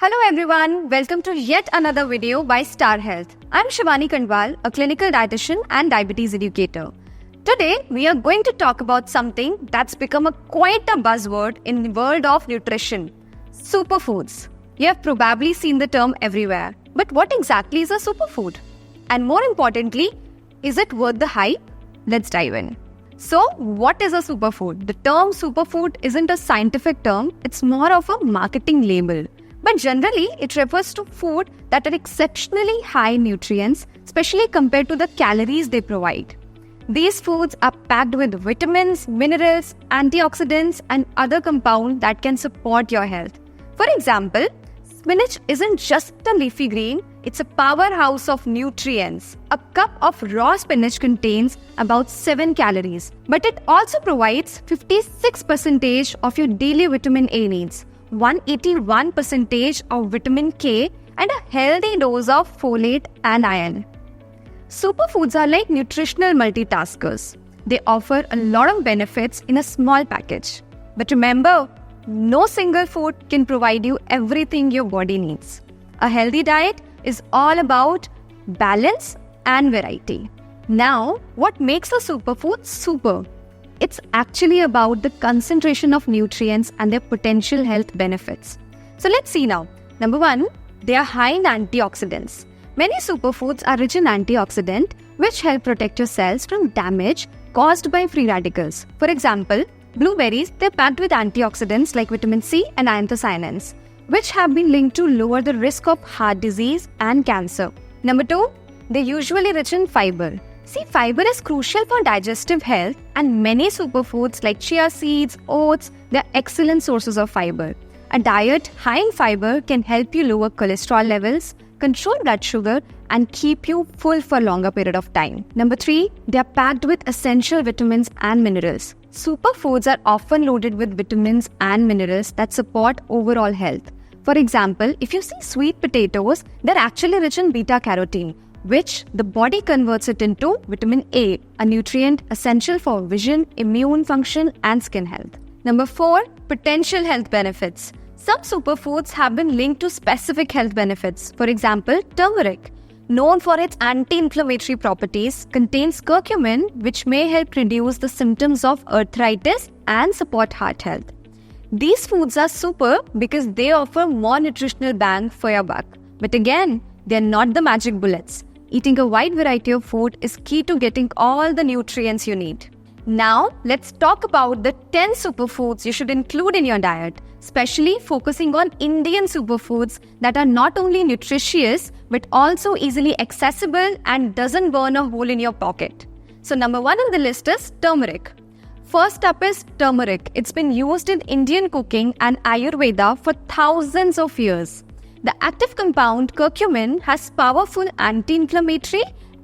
Hello everyone, welcome to yet another video by Star Health. I'm Shivani Kandwal, a clinical dietitian and diabetes educator. Today, we are going to talk about something that's become quite a buzzword in the world of nutrition, superfoods. You have probably seen the term everywhere, but what exactly is a superfood? And more importantly, is it worth the hype? Let's dive in. So, what is a superfood? The term superfood isn't a scientific term, it's more of a marketing label. But generally, it refers to food that are exceptionally high in nutrients, especially compared to the calories they provide. These foods are packed with vitamins, minerals, antioxidants, and other compounds that can support your health. For example, spinach isn't just a leafy green, it's a powerhouse of nutrients. A cup of raw spinach contains about 7 calories, but it also provides 56% of your daily vitamin A needs, 181% of vitamin K, and a healthy dose of folate and iron. Superfoods are like nutritional multitaskers. They offer a lot of benefits in a small package. But remember, no single food can provide you everything your body needs. A healthy diet is all about balance and variety. Now, what makes a superfood super? It's actually about the concentration of nutrients and their potential health benefits. So let's see now. Number 1, they are high in antioxidants. Many superfoods are rich in antioxidants, which help protect your cells from damage caused by free radicals. For example, blueberries, they're packed with antioxidants like vitamin C and anthocyanins, which have been linked to lower the risk of heart disease and cancer. Number 2, they're usually rich in fiber. See, fiber is crucial for digestive health, and many superfoods like chia seeds, oats, they're excellent sources of fiber. A diet high in fiber can help you lower cholesterol levels, control blood sugar, and keep you full for a longer period of time. Number 3, they're packed with essential vitamins and minerals. Superfoods are often loaded with vitamins and minerals that support overall health. For example, if you see sweet potatoes, they're actually rich in beta-carotene, which the body converts it into vitamin A, a nutrient essential for vision, immune function, and skin health. Number 4, potential health benefits. Some superfoods have been linked to specific health benefits. For example, turmeric, known for its anti-inflammatory properties, contains curcumin, which may help reduce the symptoms of arthritis and support heart health. These foods are super because they offer more nutritional bang for your buck. But again, they're not the magic bullets. Eating a wide variety of food is key to getting all the nutrients you need. Now, let's talk about the 10 superfoods you should include in your diet, especially focusing on Indian superfoods that are not only nutritious but also easily accessible and doesn't burn a hole in your pocket. So number 1 on the list is turmeric. First up is turmeric. It's been used in Indian cooking and Ayurveda for thousands of years. The active compound curcumin has powerful anti-inflammatory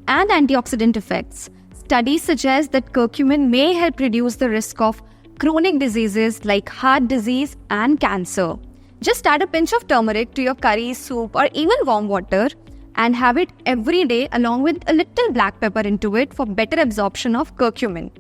and antioxidant effects. Studies suggest that curcumin may help reduce the risk of chronic diseases like heart disease and cancer. Just add a pinch of turmeric to your curry, soup, or even warm water and have it every day along with a little black pepper into it for better absorption of curcumin.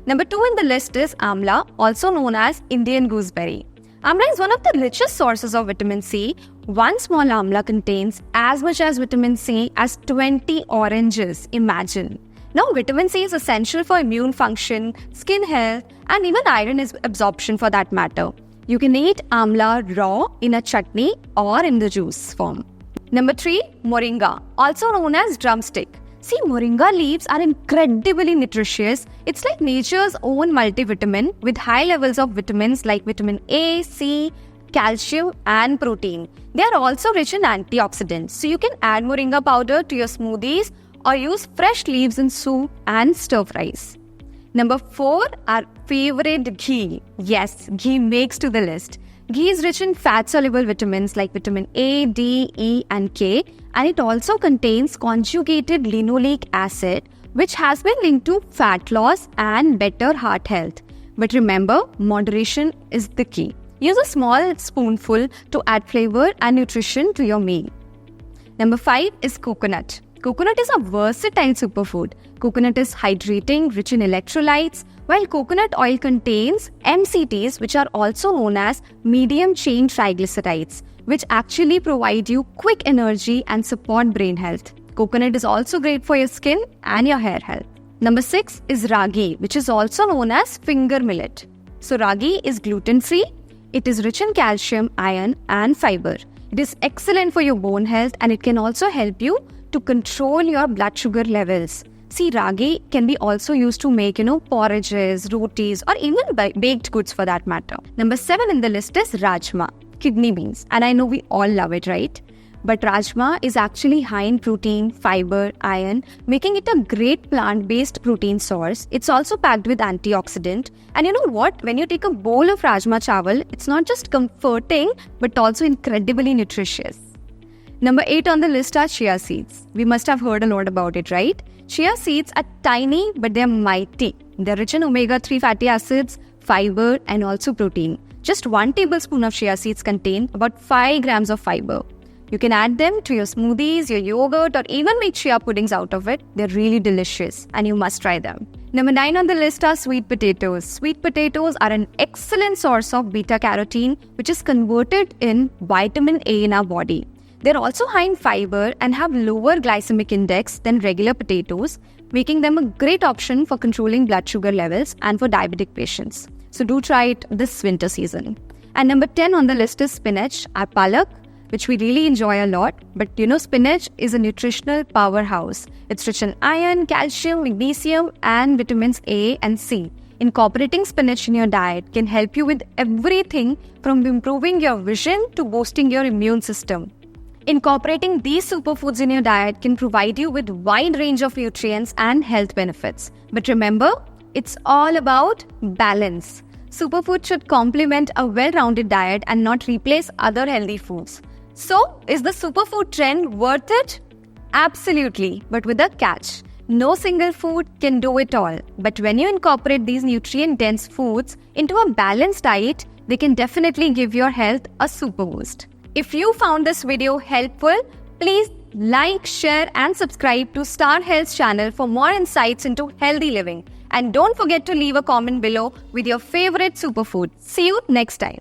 Number 2 in the list is amla, also known as Indian gooseberry. Amla is one of the richest sources of vitamin C. One small amla contains as much as vitamin C as 20 oranges. Imagine. Now, vitamin C is essential for immune function, skin health, and even iron absorption for that matter. You can eat amla raw in a chutney or in the juice form. Number 3, moringa, also known as drumstick. See, moringa leaves are incredibly nutritious. It's like nature's own multivitamin with high levels of vitamins like vitamin A, C, calcium, and protein. They are also rich in antioxidants, so you can add moringa powder to your smoothies or use fresh leaves in soup and stir fries. Number 4, our favorite ghee. Yes, ghee makes to the list. Ghee is rich in fat-soluble vitamins like vitamin A, D, E, and K, and it also contains conjugated linoleic acid, which has been linked to fat loss and better heart health. But remember, moderation is the key. Use a small spoonful to add flavor and nutrition to your meal. Number 5 is coconut. Coconut is a versatile superfood. Coconut is hydrating, rich in electrolytes, while coconut oil contains MCTs, which are also known as medium chain triglycerides, which actually provide you quick energy and support brain health. Coconut is also great for your skin and your hair health. Number 6 is ragi, which is also known as finger millet. So ragi is gluten-free. It is rich in calcium, iron and fiber. It is excellent for your bone health and it can also help you to control your blood sugar levels. See, ragi can be also used to make, porridges, rotis or even baked goods for that matter. Number 7 in the list is rajma, kidney beans. And I know we all love it, right? But rajma is actually high in protein, fiber, iron, making it a great plant-based protein source. It's also packed with antioxidant. And you know what? When you take a bowl of rajma chawal, it's not just comforting, but also incredibly nutritious. Number 8 on the list are chia seeds. We must have heard a lot about it, right? Chia seeds are tiny, but they're mighty. They're rich in omega-3 fatty acids, fiber, and also protein. Just 1 tablespoon of chia seeds contain about 5 grams of fiber. You can add them to your smoothies, your yogurt, or even make chia puddings out of it. They're really delicious and you must try them. Number 9 on the list are sweet potatoes. Sweet potatoes are an excellent source of beta-carotene, which is converted in vitamin A in our body. They're also high in fiber and have lower glycemic index than regular potatoes, making them a great option for controlling blood sugar levels and for diabetic patients. So do try it this winter season. And number 10 on the list is spinach, or palak, which we really enjoy a lot. But spinach is a nutritional powerhouse. It's rich in iron, calcium, magnesium, and vitamins A and C. Incorporating spinach in your diet can help you with everything from improving your vision to boosting your immune system. Incorporating these superfoods in your diet can provide you with a wide range of nutrients and health benefits. But remember, it's all about balance. Superfood should complement a well-rounded diet and not replace other healthy foods. So, is the superfood trend worth it? Absolutely, but with a catch. No single food can do it all. But when you incorporate these nutrient-dense foods into a balanced diet, they can definitely give your health a super boost. If you found this video helpful, please like, share and subscribe to Star Health's channel for more insights into healthy living. And don't forget to leave a comment below with your favorite superfood. See you next time.